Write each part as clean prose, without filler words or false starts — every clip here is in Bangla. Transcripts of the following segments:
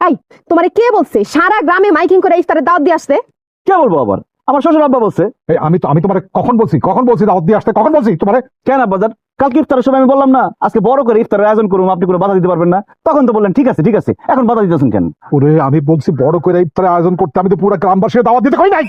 এই তোমারে কে বলছে সারা গ্রামে মাইকিং করে ইফতারের দাওয়াত দিয়ে আসতে? কে বলবো আবার? আমার শ্বশুর আব্বা বলছে। আমি তোমারে কখন বলছি দাওয়াত দিয়ে আসতে? কখন বলছি তোমারে? কেন আব্বাজান, কালকে ইফতারের সময় আমি বললাম না আজকে বড় করে ইফতারের আয়োজন করুম, আপনি কোনো বাধা দিতে পারবেন না? তখন তো বললেন ঠিক আছে ঠিক আছে, এখন বাধা দিতেছেন কেন? ওরে আমি বলছি বড় করে ইফতারের আয়োজন করতে, আমি তো পুরো গ্রামবাসীকে দাওয়াত দিতে কই নাই।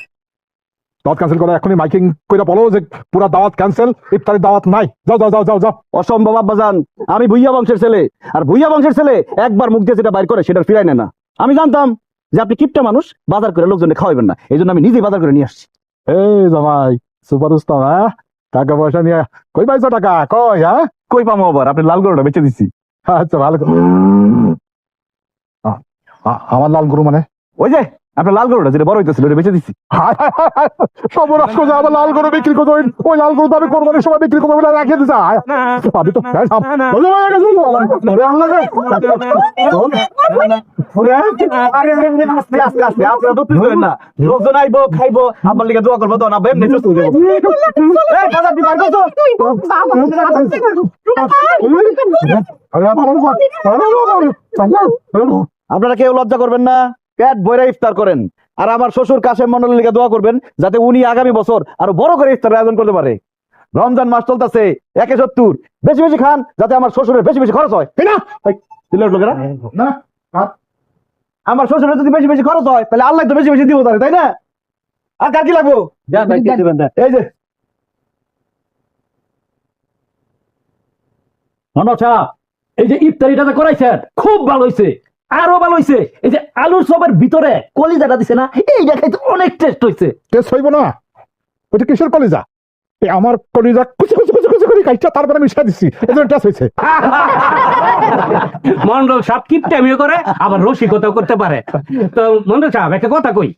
দাওয়াত ক্যান্সেল করে এখনই মাইকিং করে বলো যে পুরো দাওয়াত ক্যান্সেল, ইফতারের দাওয়াত নাই। যাও যাও যাও যাও যাও। অসম্ভব আব্বাজান, আমি ভুইয়া বংশের ছেলে, আর ভুইয়া বংশের ছেলে একবার মুখ দিয়ে যেটা বাইর করে সেটা ফিরাই নেয় না। আমি জানতাম যে আপনি কিপটা মানুষ, বাজার করে লোকজনে খাওয়াবেন না, এই জন্য আমি নিজেই বাজার করে নিয়ে আসছি। এই জামাই সুপার উস্তাদ, হ্যাঁ টাকা পয়সা নিয়ে কই পাইছো টাকা? কই হ্যাঁ? কই পামো আবার? আপনি লাল গরুটা বেঁচে দিছি। আচ্ছা ভালো। আমার লাল গরু মানে? ওই যে আপনার লাল গরুটা যেটা বড় হইতেছিল ওটা বেঁচে দিছি। সর্বনাশ করে আমার লাল গরু বিক্রি করতে, ওই লাল গরু তো আমি কোরবানির সময় বিক্রি করবো বলে রাখিয়ে দিছে। আমি তো লোকজন আইবো খাইবো, আমার লিগে দোয়া করবো, তখন আব্বা এমনি সুস্থ হয়ে যাবো। এই, বাজার দি বার করছো? আপনারা কেউ লজ্জা করবেন না, পেট ভরে ইফতার করেন। আর আমার শ্বশুর কাশেম মন্ডলের লিগে দোয়া করবেন যাতে উনি আগামী বছর আরো বড় করে ইফতার আয়োজন করতে পারে। রমজান মাস চলতেছে, 170 বেশি বেশি খান যাতে আমার শ্বশুরের বেশি বেশি খরচ হয়, তাই না? লোকেরা আমার শ্বশুরের যদি বেশি বেশি খরচ হয় তাহলে আল্লাহ তো বেশি বেশি দিব তাহলে, তাই না? আর কার কি লাগবো? এই যে এই যে ইফতারিটা করাইছেন খুব ভালো হয়েছে, আরো ভালো হয়েছে। এই যে আলুর চপের ভিতরে কলিজাটা দিছে না, এইটা খাইতে অনেক টেস্ট হয়েছে। টেস্ট হইব না? ওইটা কিসের কলিজা? আমার কলিজা কুচি কুচি কুচি কুচি করে কাইটা তারপরে মিশা দিচ্ছি, এজন্য টেস্ট হয়েছে। মন্ডল সাহেব কিপটামিও করে আবার রসিকতাও করতে পারে। তো মন্ডল সাহেব একটা কথা কই,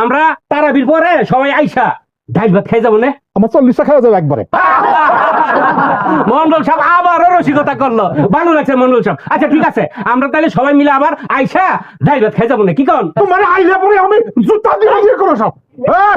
আমরা তারাবির পরে সবাই আইসা ডাইল ভাত খাই যাবো না? আমার 40টা খাওয়া যাবে একবারে। মন্ডল সাহেব আবারও রসিকতা করলো, ভালো লাগছে মন্ডল সাহেব। আচ্ছা ঠিক আছে, আমরা তাহলে সবাই মিলে আবার আইসা ডাইল ভাত খাই যাবো না, কি কন? তোমার আইলে পরে আমি জুতা দিয়ে করো সব। হ্যাঁ